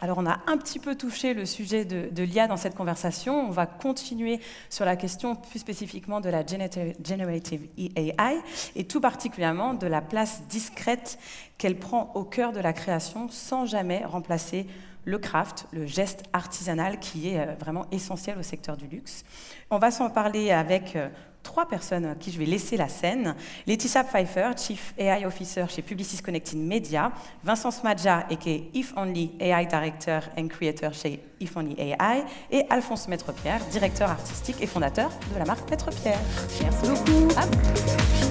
Alors, on a un petit peu touché le sujet de l'IA dans cette conversation. On va continuer sur la question plus spécifiquement de la Generative AI et tout particulièrement de la place discrète qu'elle prend au cœur de la création sans jamais remplacer le craft, le geste artisanal qui est vraiment essentiel au secteur du luxe. On va s'en parler avec trois personnes à qui je vais laisser la scène. Laetitia Pfeiffer, Chief AI Officer chez Publicis Connected Media, Vincent Smadja, aka If Only AI Director and Creator chez If Only AI, et Alphonse Maître-Pierre, directeur artistique et fondateur de la marque Maître-Pierre. Merci beaucoup.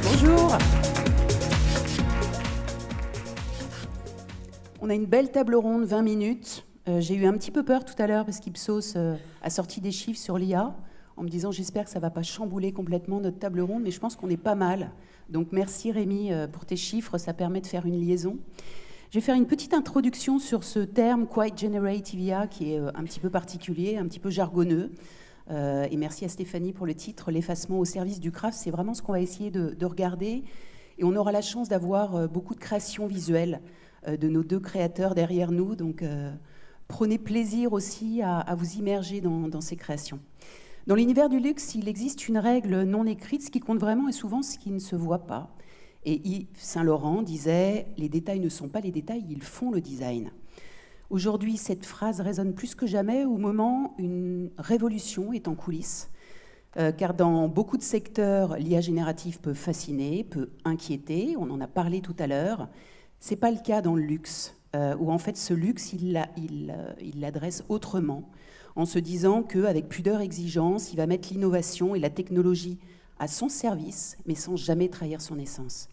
Bonjour. On a une belle table ronde, 20 minutes. J'ai eu un petit peu peur tout à l'heure parce qu'Ipsos a sorti des chiffres sur l'IA en me disant j'espère que ça ne va pas chambouler complètement notre table ronde, mais je pense qu'on est pas mal. Donc merci Rémi pour tes chiffres, ça permet de faire une liaison. Je vais faire une petite introduction sur ce terme Quite Generative IA qui est un petit peu particulier, un petit peu jargonneux. Et merci à Stéphanie pour le titre, l'effacement au service du craft. C'est vraiment ce qu'on va essayer de regarder. Et on aura la chance d'avoir beaucoup de créations visuelles de nos deux créateurs derrière nous. Donc prenez plaisir aussi à vous immerger dans ces créations. Dans l'univers du luxe, il existe une règle non écrite. Ce qui compte vraiment est souvent ce qui ne se voit pas. Et Yves Saint-Laurent disait « Les détails ne sont pas les détails, ils font le design ». Aujourd'hui, cette phrase résonne plus que jamais au moment où une révolution est en coulisses. Car dans beaucoup de secteurs, l'IA générative peut fasciner, peut inquiéter. On en a parlé tout à l'heure. Ce n'est pas le cas dans le luxe, où en fait ce luxe, il l'adresse autrement, en se disant qu'avec pudeur exigence, il va mettre l'innovation et la technologie à son service, mais sans jamais trahir son essence.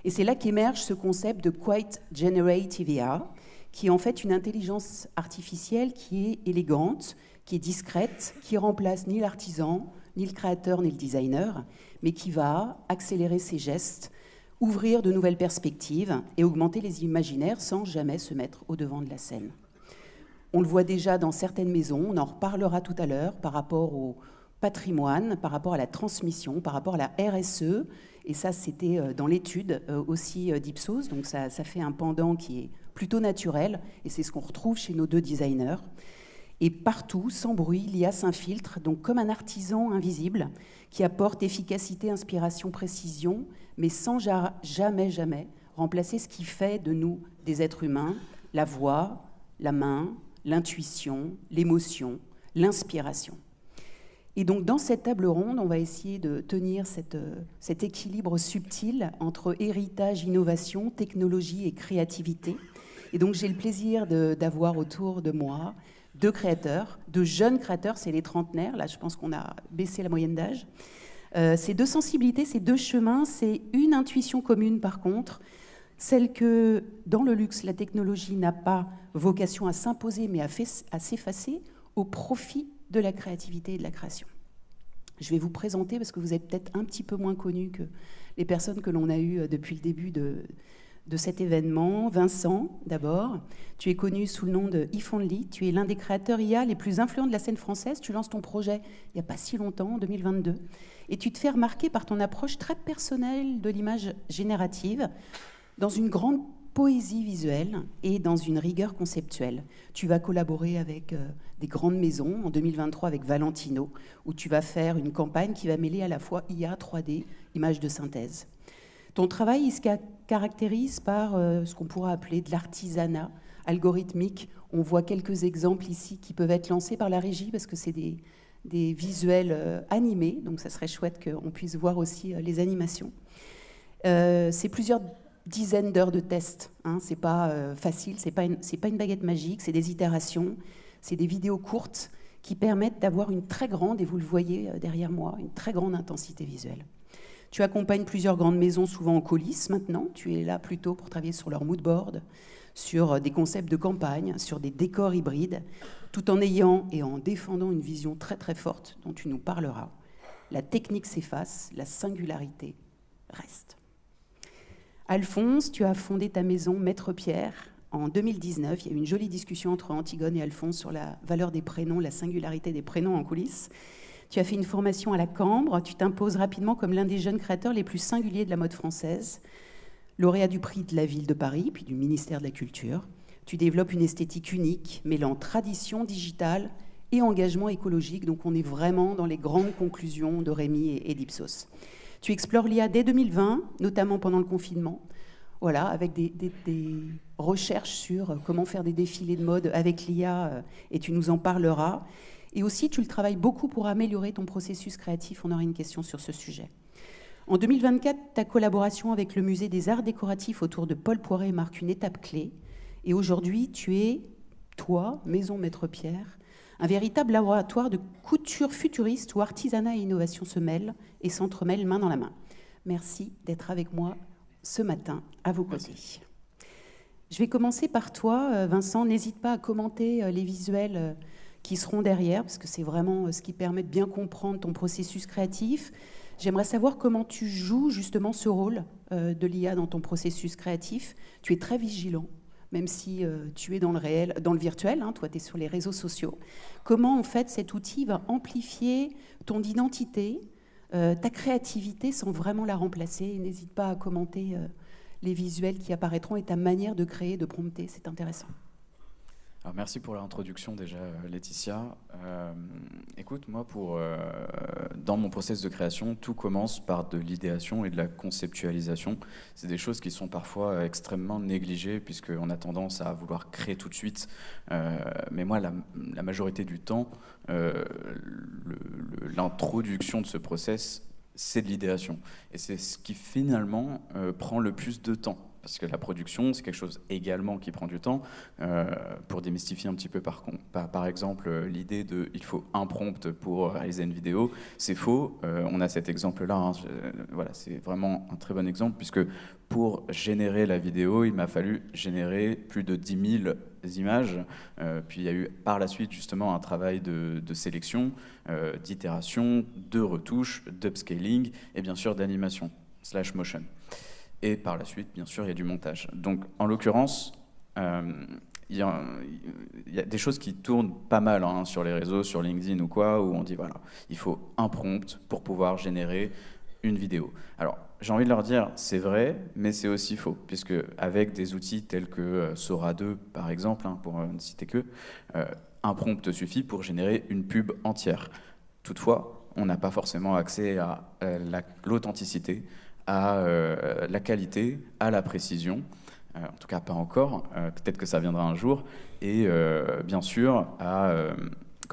Et c'est là qu'émerge ce concept de Quite Generative IA, qui est en fait une intelligence artificielle qui est élégante, qui est discrète, qui remplace ni l'artisan, ni le créateur, ni le designer, mais qui va accélérer ses gestes, ouvrir de nouvelles perspectives et augmenter les imaginaires sans jamais se mettre au devant de la scène. On le voit déjà dans certaines maisons, on en reparlera tout à l'heure par rapport au patrimoine, par rapport à la transmission, par rapport à la RSE, et ça c'était dans l'étude aussi d'Ipsos, donc ça fait un pendant qui est plutôt naturel, et c'est ce qu'on retrouve chez nos deux designers. Et partout, sans bruit, l'IA s'infiltre, donc comme un artisan invisible qui apporte efficacité, inspiration, précision, mais sans jamais remplacer ce qui fait de nous des êtres humains, la voix, la main, l'intuition, l'émotion, l'inspiration. Et donc dans cette table ronde, on va essayer de tenir cet équilibre subtil entre héritage, innovation, technologie et créativité. Et donc j'ai le plaisir d'avoir autour de moi deux créateurs, deux jeunes créateurs, c'est les trentenaires, là je pense qu'on a baissé la moyenne d'âge. Ces deux sensibilités, ces deux chemins, c'est une intuition commune par contre, celle que dans le luxe, la technologie n'a pas vocation à s'imposer mais à s'effacer au profit de la créativité et de la création. Je vais vous présenter, parce que vous êtes peut-être un petit peu moins connus que les personnes que l'on a eues depuis le début de cet événement. Vincent, d'abord, tu es connu sous le nom de If Only, tu es l'un des créateurs IA les plus influents de la scène française, tu lances ton projet il n'y a pas si longtemps, en 2022, et tu te fais remarquer par ton approche très personnelle de l'image générative, dans une grande poésie visuelle et dans une rigueur conceptuelle. Tu vas collaborer avec des grandes maisons, en 2023 avec Valentino, où tu vas faire une campagne qui va mêler à la fois IA, 3D, images de synthèse. Ton travail, il se caractérise par ce qu'on pourrait appeler de l'artisanat algorithmique. On voit quelques exemples ici qui peuvent être lancés par la régie, parce que c'est des visuels animés, donc ça serait chouette qu'on puisse voir aussi les animations. C'est plusieurs dizaines d'heures de tests, hein. C'est pas facile, c'est pas une baguette magique, c'est des itérations, c'est des vidéos courtes qui permettent d'avoir une très grande, et vous le voyez derrière moi, une très grande intensité visuelle. Tu accompagnes plusieurs grandes maisons, souvent en coulisses maintenant, tu es là plutôt pour travailler sur leur mood board, sur des concepts de campagne, sur des décors hybrides, tout en ayant et en défendant une vision très très forte dont tu nous parleras. La technique s'efface, la singularité reste. Alphonse, tu as fondé ta maison Maître-Pierre en 2019. Il y a eu une jolie discussion entre Antigone et Alphonse sur la valeur des prénoms, la singularité des prénoms en coulisses. Tu as fait une formation à la Cambre, tu t'imposes rapidement comme l'un des jeunes créateurs les plus singuliers de la mode française, lauréat du prix de la ville de Paris, puis du ministère de la Culture. Tu développes une esthétique unique, mêlant tradition digitale et engagement écologique. Donc on est vraiment dans les grandes conclusions de Rémi et d'Ipsos. Tu explores l'IA dès 2020, notamment pendant le confinement, voilà, avec des recherches sur comment faire des défilés de mode avec l'IA, et tu nous en parleras. Et aussi, tu le travailles beaucoup pour améliorer ton processus créatif. On aura une question sur ce sujet. En 2024, ta collaboration avec le Musée des Arts Décoratifs autour de Paul Poiret marque une étape clé. Et aujourd'hui, tu es, toi, Maison Maître Pierre, un véritable laboratoire de couture futuriste où artisanat et innovation se mêlent et s'entremêlent main dans la main. Merci d'être avec moi ce matin à vos côtés. Merci. Je vais commencer par toi, Vincent. N'hésite pas à commenter les visuels qui seront derrière, parce que c'est vraiment ce qui permet de bien comprendre ton processus créatif. J'aimerais savoir comment tu joues justement ce rôle de l'IA dans ton processus créatif. Tu es très vigilant, même si tu es dans le réel, dans le virtuel, hein, toi tu es sur les réseaux sociaux. Comment en fait cet outil va amplifier ton identité, ta créativité sans vraiment la remplacer? N'hésite pas à commenter les visuels qui apparaîtront et ta manière de créer, de prompter, c'est intéressant. Alors merci pour l'introduction déjà, Laetitia. Écoute, moi, dans mon process de création, tout commence par de l'idéation et de la conceptualisation. C'est des choses qui sont parfois extrêmement négligées, puisqu'on a tendance à vouloir créer tout de suite. Mais moi, la majorité du temps, l'introduction de ce process, c'est de l'idéation. Et c'est ce qui finalement prend le plus de temps. Parce que la production, c'est quelque chose également qui prend du temps. Pour démystifier un petit peu, par exemple, l'idée de « il faut un prompt pour réaliser une vidéo », c'est faux. On a cet exemple-là. Hein. Voilà, c'est vraiment un très bon exemple, puisque pour générer la vidéo, il m'a fallu générer plus de 10 000 images. Puis il y a eu par la suite justement un travail de sélection, d'itération, de retouche, d'upscaling et bien sûr d'animation / motion. Et par la suite, bien sûr, il y a du montage. Donc, en l'occurrence, il y a des choses qui tournent pas mal hein, sur les réseaux, sur LinkedIn ou quoi, où on dit, voilà, il faut un prompt pour pouvoir générer une vidéo. Alors, j'ai envie de leur dire, c'est vrai, mais c'est aussi faux, puisque avec des outils tels que Sora 2, par exemple, hein, pour ne citer que, un prompt suffit pour générer une pub entière. Toutefois, on n'a pas forcément accès à l'authenticité, à la qualité, à la précision, en tout cas pas encore, peut-être que ça viendra un jour, et bien sûr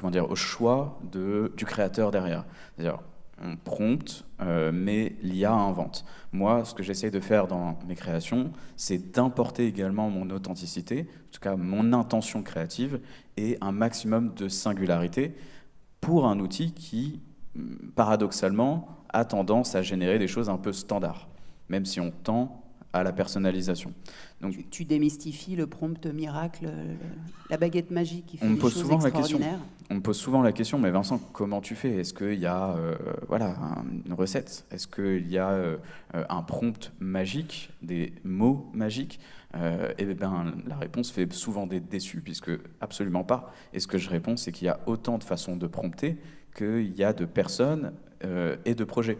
au choix du créateur derrière. C'est-à-dire, on prompte, mais l'IA invente. Moi, ce que j'essaye de faire dans mes créations, c'est d'importer également mon authenticité, en tout cas mon intention créative, et un maximum de singularité pour un outil qui, paradoxalement, a tendance à générer des choses un peu standards, même si on tend à la personnalisation. Donc, tu démystifies le prompt miracle, la baguette magique qui fait des choses extraordinaires. On me pose souvent la question, mais Vincent, comment tu fais? Est-ce qu'il y a une recette? Est-ce qu'il y a un prompt magique, des mots magiques? Et bien, la réponse fait souvent des déçus, puisque absolument pas. Et ce que je réponds, c'est qu'il y a autant de façons de prompter qu'il y a de personnes et de projets.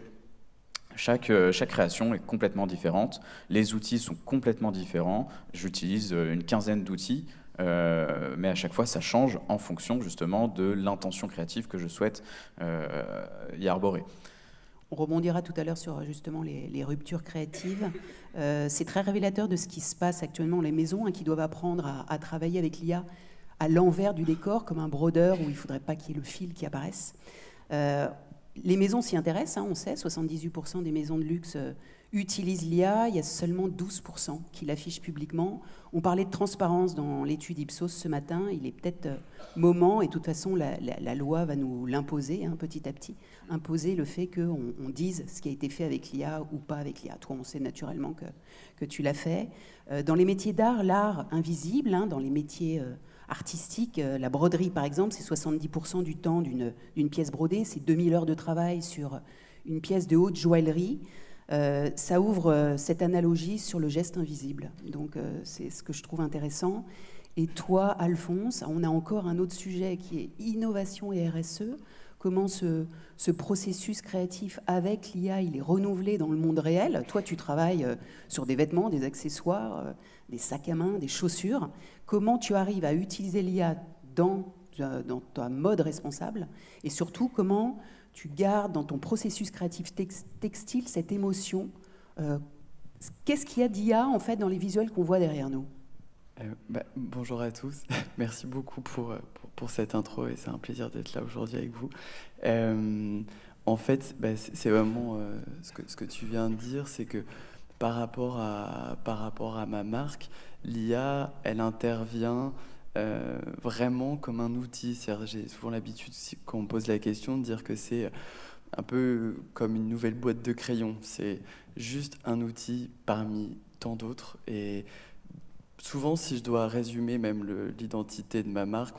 Chaque création est complètement différente, les outils sont complètement différents, j'utilise une quinzaine d'outils, mais à chaque fois ça change en fonction justement de l'intention créative que je souhaite y arborer. On rebondira tout à l'heure sur justement les ruptures créatives. C'est très révélateur de ce qui se passe actuellement dans les maisons, hein, qui doivent apprendre à travailler avec l'IA à l'envers du décor, comme un brodeur où il ne faudrait pas qu'il y ait le fil qui apparaisse. Les maisons s'y intéressent, hein, on sait, 78% des maisons de luxe utilisent l'IA, il y a seulement 12% qui l'affichent publiquement. On parlait de transparence dans l'étude Ipsos ce matin, il est peut-être moment, et de toute façon la loi va nous l'imposer hein, petit à petit, imposer le fait qu'on dise ce qui a été fait avec l'IA ou pas avec l'IA. Toi, on sait naturellement que tu l'as fait. Dans les métiers d'art, l'art invisible, hein, dans les métiers artistique, la broderie par exemple, c'est 70% du temps d'une pièce brodée, c'est 2000 heures de travail sur une pièce de haute joaillerie. Ça ouvre cette analogie sur le geste invisible. Donc c'est ce que je trouve intéressant. Et toi, Alphonse, on a encore un autre sujet qui est innovation et RSE. comment ce processus créatif avec l'IA, il est renouvelé dans le monde réel. Toi, tu travailles sur des vêtements, des accessoires, des sacs à main, des chaussures. Comment tu arrives à utiliser l'IA dans ta mode responsable, et surtout comment tu gardes dans ton processus créatif textile cette émotion. Qu'est-ce qu'il y a d'IA en fait dans les visuels qu'on voit derrière nous? Bonjour à tous, merci beaucoup pour cette intro et c'est un plaisir d'être là aujourd'hui avec vous. En fait, c'est vraiment ce que tu viens de dire, c'est que par rapport à ma marque, l'IA, elle intervient vraiment comme un outil. C'est-à-dire, j'ai souvent l'habitude, quand on me pose la question, de dire que c'est un peu comme une nouvelle boîte de crayons. C'est juste un outil parmi tant d'autres. Et souvent, si je dois résumer même l'identité de ma marque,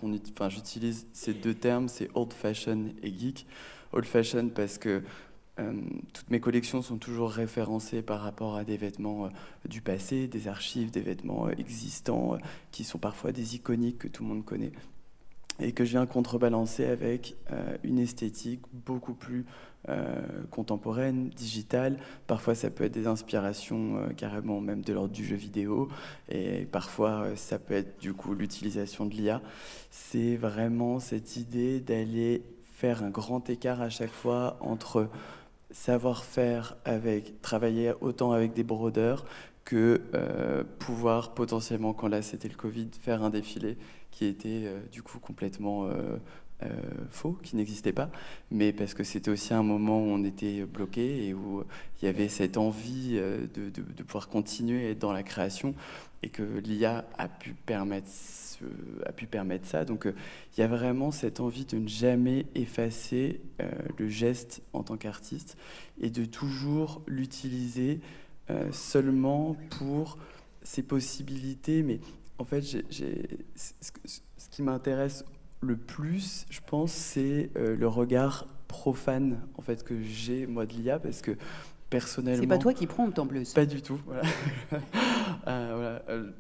j'utilise ces deux termes, c'est old fashion et geek. Old fashion parce que toutes mes collections sont toujours référencées par rapport à des vêtements du passé, des archives, des vêtements existants qui sont parfois des iconiques que tout le monde connaît et que je viens contrebalancer avec une esthétique beaucoup plus contemporaine, digitale. Parfois, ça peut être des inspirations carrément même de l'ordre du jeu vidéo et parfois, ça peut être du coup l'utilisation de l'IA. C'est vraiment cette idée d'aller faire un grand écart à chaque fois entre savoir-faire travailler autant avec des brodeurs que pouvoir potentiellement, quand là c'était le Covid, faire un défilé qui était du coup complètement faux, qui n'existait pas, mais parce que c'était aussi un moment où on était bloqué et où il y avait cette envie de pouvoir continuer à être dans la création et que l'IA a pu permettre ça. Donc il y a vraiment cette envie de ne jamais effacer le geste en tant qu'artiste et de toujours l'utiliser seulement pour ses possibilités. Mais en fait, ce qui m'intéresse le plus, je pense, c'est le regard profane en fait, que j'ai, moi, de l'IA, parce que personnellement... C'est pas toi qui promptes en plus. Pas du tout, voilà.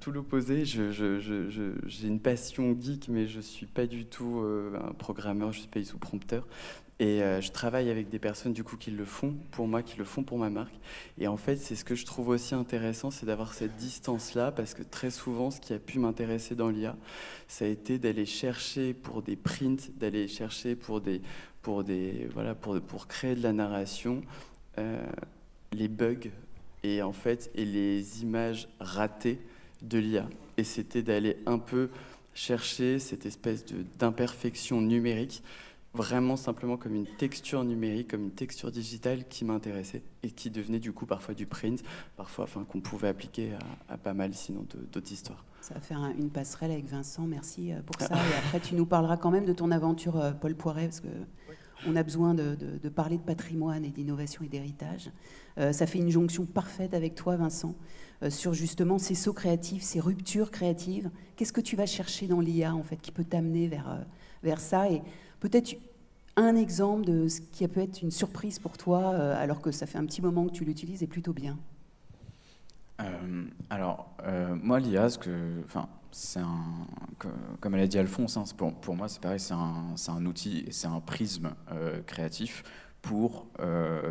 Tout l'opposé. J'ai une passion geek, mais je suis pas du tout un programmeur, je suis pas du tout prompteur. Et je travaille avec des personnes du coup qui le font pour moi, qui le font pour ma marque. Et en fait, c'est ce que je trouve aussi intéressant, c'est d'avoir cette distance-là, parce que très souvent, ce qui a pu m'intéresser dans l'IA, ça a été d'aller chercher pour des prints, d'aller chercher pour créer de la narration, les bugs et les images ratées de l'IA. Et c'était d'aller un peu chercher cette espèce d'imperfection numérique, vraiment simplement comme une texture numérique, comme une texture digitale qui m'intéressait et qui devenait du coup parfois du print, parfois qu'on pouvait appliquer à pas mal sinon d'autres histoires. Ça va faire une passerelle avec Vincent, merci pour ça. Et après, tu nous parleras quand même de ton aventure Paul Poiret, parce que on a besoin de parler de patrimoine et d'innovation et d'héritage. Ça fait une jonction parfaite avec toi, Vincent, sur justement ces sauts créatifs, ces ruptures créatives. Qu'est-ce que tu vas chercher dans l'IA, en fait, qui peut t'amener vers ça? Et peut-être un exemple de ce qui peut être une surprise pour toi, alors que ça fait un petit moment que tu l'utilises, et plutôt bien. Moi, l'IA, comme elle a dit Alphonse, pour moi, c'est pareil, c'est un outil et c'est un prisme créatif pour,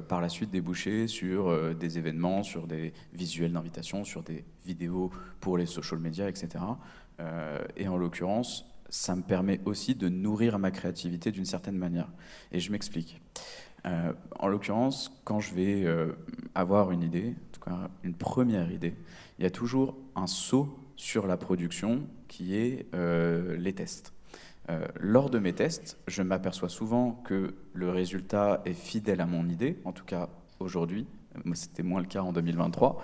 par la suite, déboucher sur des événements, sur des visuels d'invitation, sur des vidéos pour les social media, etc. Et en l'occurrence, ça me permet aussi de nourrir ma créativité d'une certaine manière. Et je m'explique. En l'occurrence, quand je vais avoir une idée, en tout cas une première idée, il y a toujours un saut sur la production qui est les tests. Lors de mes tests, je m'aperçois souvent que le résultat est fidèle à mon idée, en tout cas aujourd'hui. C'était moins le cas en 2023,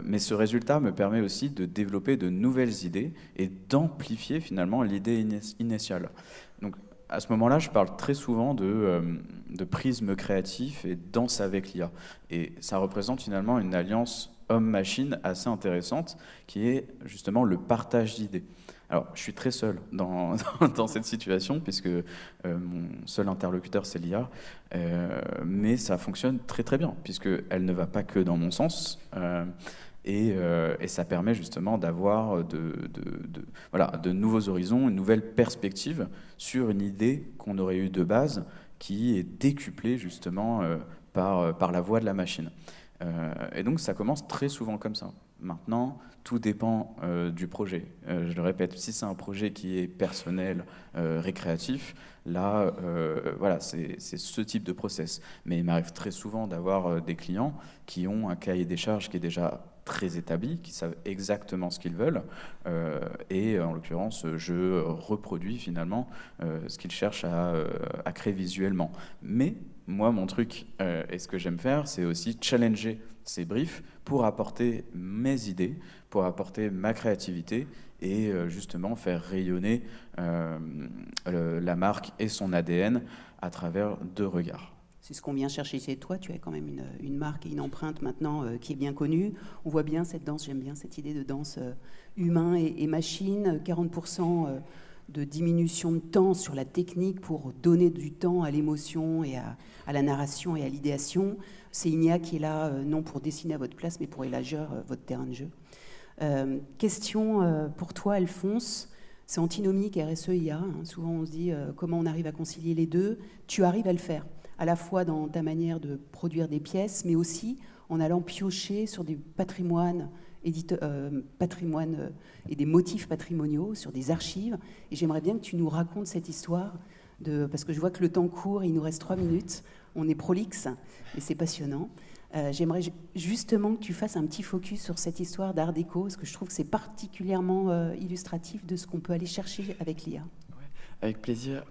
mais ce résultat me permet aussi de développer de nouvelles idées et d'amplifier finalement l'idée initiale. Donc à ce moment-là, je parle très souvent de prisme créatif et danse avec l'IA. Et ça représente finalement une alliance homme-machine assez intéressante qui est justement le partage d'idées. Alors, je suis très seul dans cette situation, puisque mon seul interlocuteur, c'est l'IA, mais ça fonctionne très très bien, puisqu'elle ne va pas que dans mon sens, et ça permet justement d'avoir de nouveaux horizons, une nouvelle perspective sur une idée qu'on aurait eue de base, qui est décuplé justement par la voix de la machine. Et donc ça commence très souvent comme ça. Maintenant, tout dépend du projet. Je le répète, si c'est un projet qui est personnel, récréatif, là, voilà, c'est ce type de process. Mais il m'arrive très souvent d'avoir des clients qui ont un cahier des charges qui est déjà très établi, qui savent exactement ce qu'ils veulent. Et en l'occurrence, je reproduis finalement ce qu'ils cherchent à créer visuellement. Mais moi, mon truc, et ce que j'aime faire, c'est aussi challenger ces briefs pour apporter mes idées, pour apporter ma créativité et justement faire rayonner la marque et son ADN à travers 2 regards. C'est ce qu'on vient chercher chez toi. Tu as quand même une marque et une empreinte maintenant qui est bien connue. On voit bien cette danse, j'aime bien cette idée de danse humain et machine. 40% de diminution de temps sur la technique pour donner du temps à l'émotion et à la narration et à l'idéation. C'est Inia qui est là, non pour dessiner à votre place, mais pour élargir votre terrain de jeu. Question pour toi, Alphonse. C'est antinomique RSE-IA. Souvent, on se dit comment on arrive à concilier les deux. Tu arrives à le faire, à la fois dans ta manière de produire des pièces, mais aussi en allant piocher sur des patrimoines et des motifs patrimoniaux, sur des archives. Et j'aimerais bien que tu nous racontes cette histoire, parce que je vois que le temps court, il nous reste 3 minutes. On est prolixe et c'est passionnant. J'aimerais justement que tu fasses un petit focus sur cette histoire d'art déco, parce que je trouve que c'est particulièrement illustratif de ce qu'on peut aller chercher avec l'IA. Ouais, avec plaisir.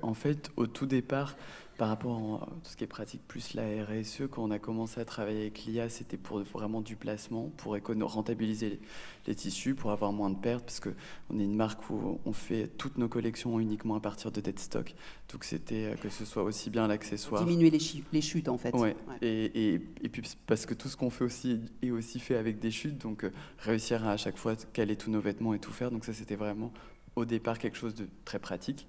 En fait, au tout départ, par rapport à tout ce qui est pratique plus la RSE, quand on a commencé à travailler avec l'IA, c'était pour vraiment du placement, pour rentabiliser les tissus, pour avoir moins de pertes, parce qu'on est une marque où on fait toutes nos collections uniquement à partir de dead stock. Donc c'était que ce soit aussi bien l'accessoire. Diminuer les chutes en fait. Ouais. Et puis parce que tout ce qu'on fait aussi est aussi fait avec des chutes, donc réussir à chaque fois caler tous nos vêtements et tout faire. Donc ça c'était vraiment au départ quelque chose de très pratique.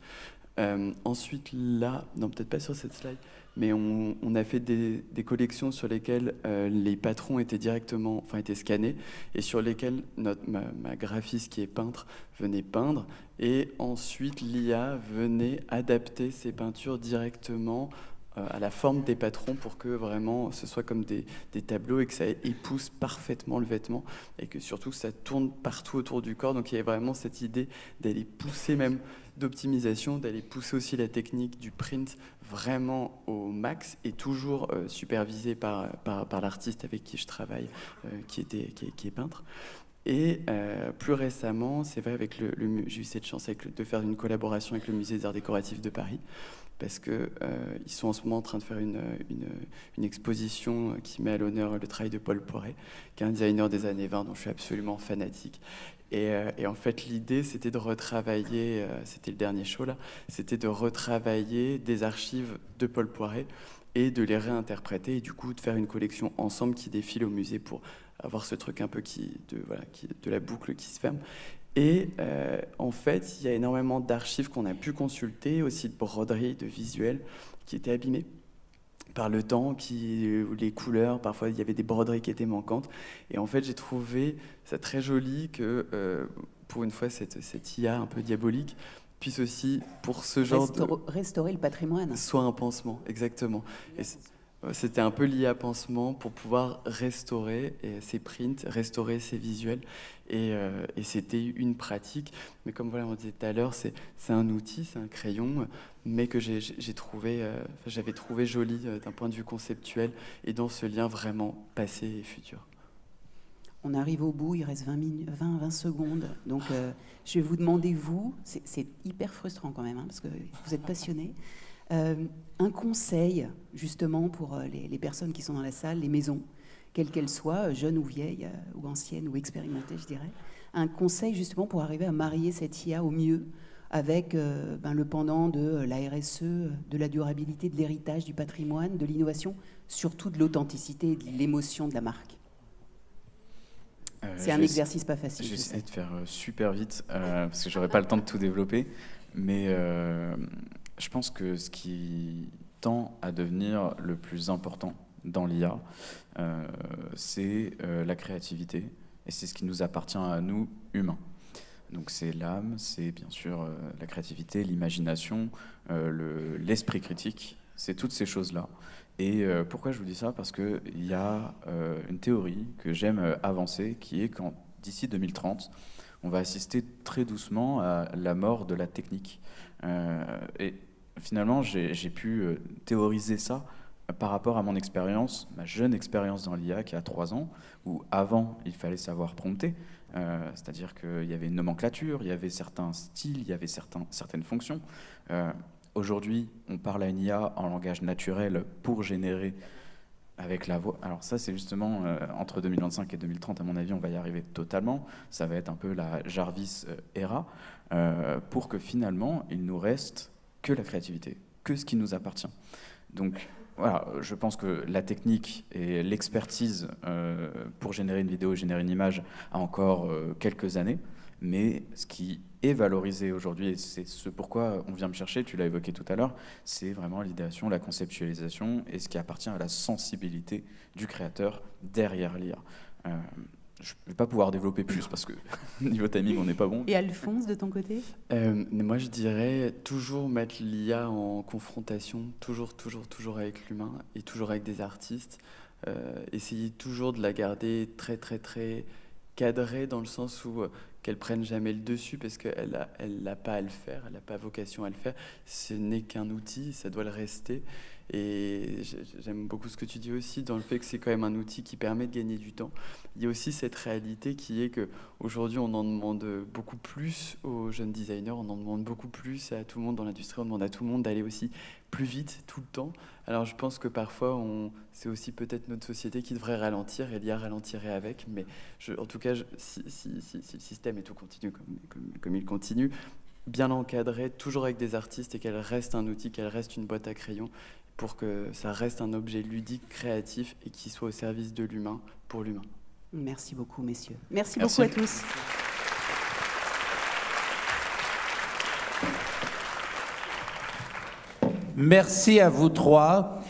Ensuite, là, non, peut-être pas sur cette slide, mais on a fait des collections sur lesquelles les patrons étaient étaient scannés et sur lesquels ma graphiste qui est peintre venait peindre et ensuite l'IA venait adapter ces peintures directement à la forme des patrons pour que vraiment ce soit comme des tableaux et que ça épouse parfaitement le vêtement et que surtout ça tourne partout autour du corps. Donc il y a vraiment cette idée d'aller pousser même d'optimisation, d'aller pousser aussi la technique du print vraiment au max et toujours supervisé par l'artiste avec qui je travaille, qui est peintre. Et plus récemment, c'est vrai, j'ai eu cette chance de faire une collaboration avec le Musée des Arts Décoratifs de Paris, parce qu'ils sont en ce moment en train de faire une exposition qui met à l'honneur le travail de Paul Poiret, qui est un designer des années 20 dont je suis absolument fanatique. Et en fait, l'idée, c'était de retravailler, c'était le dernier show là, c'était de retravailler des archives de Paul Poiret et de les réinterpréter et du coup de faire une collection ensemble qui défile au musée pour avoir ce truc un peu de la boucle qui se ferme. Et en fait, il y a énormément d'archives qu'on a pu consulter, aussi de broderies, de visuels qui étaient abîmés par le temps, les couleurs, parfois il y avait des broderies qui étaient manquantes. Et en fait, j'ai trouvé ça très joli que, pour une fois, cette IA un peu diabolique puisse aussi, pour ce genre restaurer le patrimoine. Soit un pansement, exactement. Et c'était un peu l'IA pansement pour pouvoir restaurer ces prints, restaurer ces visuels. Et c'était une pratique. Mais comme voilà, on disait tout à l'heure, c'est un outil, c'est un crayon, mais que j'avais trouvé joli d'un point de vue conceptuel et dans ce lien vraiment passé et futur. On arrive au bout, il reste 20 secondes. Donc, je vais vous demander, c'est hyper frustrant quand même, parce que vous êtes passionnés, un conseil, justement, pour les personnes qui sont dans la salle, les maisons, quelles qu'elles soient, jeunes ou vieilles, ou anciennes, ou expérimentées, je dirais. Un conseil, justement, pour arriver à marier cette IA au mieux avec le pendant de la RSE, de la durabilité, de l'héritage, du patrimoine, de l'innovation, surtout de l'authenticité et de l'émotion de la marque. C'est un exercice pas facile. Je vais essayer de faire super vite, parce que j'aurai pas le temps de tout développer. Mais je pense que ce qui tend à devenir le plus important dans l'IA, c'est la créativité. Et c'est ce qui nous appartient à nous, humains. Donc c'est l'âme, c'est bien sûr la créativité, l'imagination, l'esprit critique, c'est toutes ces choses-là. Et pourquoi je vous dis ça? Parce qu'il y a une théorie que j'aime avancer, qui est qu'en d'ici 2030, on va assister très doucement à la mort de la technique. Et finalement, j'ai pu théoriser ça par rapport à mon expérience, ma jeune expérience dans l'IA qui a 3 ans, où avant, il fallait savoir prompter, c'est-à-dire qu'il y avait une nomenclature, il y avait certains styles, il y avait certaines fonctions. Aujourd'hui, on parle à une IA en langage naturel pour générer avec la voix. Alors ça, c'est justement entre 2025 et 2030, à mon avis, on va y arriver totalement. Ça va être un peu la Jarvis era, pour que finalement, il nous reste que la créativité, que ce qui nous appartient. Donc voilà, je pense que la technique et l'expertise pour générer une vidéo, générer une image a encore quelques années, mais ce qui est valorisé aujourd'hui, et c'est ce pourquoi on vient me chercher, tu l'as évoqué tout à l'heure, c'est vraiment l'idéation, la conceptualisation et ce qui appartient à la sensibilité du créateur derrière l'IA. Je ne vais pas pouvoir développer plus parce que niveau timing, on n'est pas bon. Et Alphonse, de ton côté? Mais moi, je dirais toujours mettre l'IA en confrontation, toujours avec l'humain et toujours avec des artistes. Essayer toujours de la garder très, très, très cadrée dans le sens où qu'elle prenne jamais le dessus parce qu'elle n'a pas à le faire, elle n'a pas vocation à le faire. Ce n'est qu'un outil, ça doit le rester. Et j'aime beaucoup ce que tu dis aussi dans le fait que c'est quand même un outil qui permet de gagner du temps. Il y a aussi cette réalité qui est qu'aujourd'hui, on en demande beaucoup plus aux jeunes designers, on en demande beaucoup plus à tout le monde dans l'industrie, on demande à tout le monde d'aller aussi plus vite tout le temps. Alors je pense que parfois, c'est aussi peut-être notre société qui devrait ralentir et l'IA ralentirait avec. Mais en tout cas, si le système et tout continue comme il continue, bien encadré, toujours avec des artistes et qu'elle reste un outil, qu'elle reste une boîte à crayons, pour que ça reste un objet ludique, créatif et qui soit au service de l'humain, pour l'humain. Merci beaucoup, messieurs. Merci beaucoup à tous. Merci à vous trois.